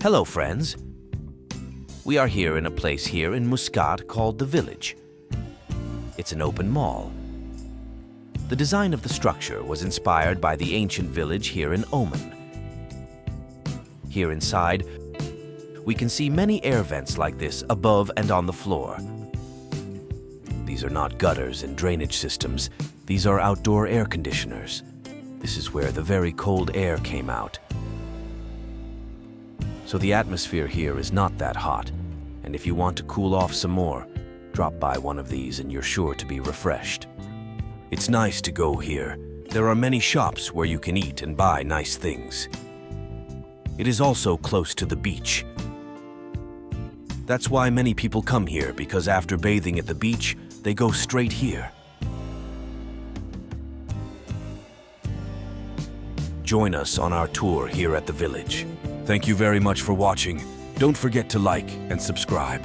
Hello, friends. We are here in a place here in Muscat called the Village. It's an open mall. The design of the structure was inspired by the ancient village here in Oman. Here inside, we can see many air vents like this above and on the floor. These are not gutters and drainage systems. These are outdoor air conditioners. This is where the very cold air came out. So the atmosphere here is not that hot, and if you want to cool off some more, drop by one of these and you're sure to be refreshed. It's nice to go here. There are many shops where you can eat and buy nice things. It is also close to the beach. That's why many people come here, because after bathing at the beach, they go straight here. Join us on our tour here at the village. Thank you very much for watching. Don't forget to like and subscribe.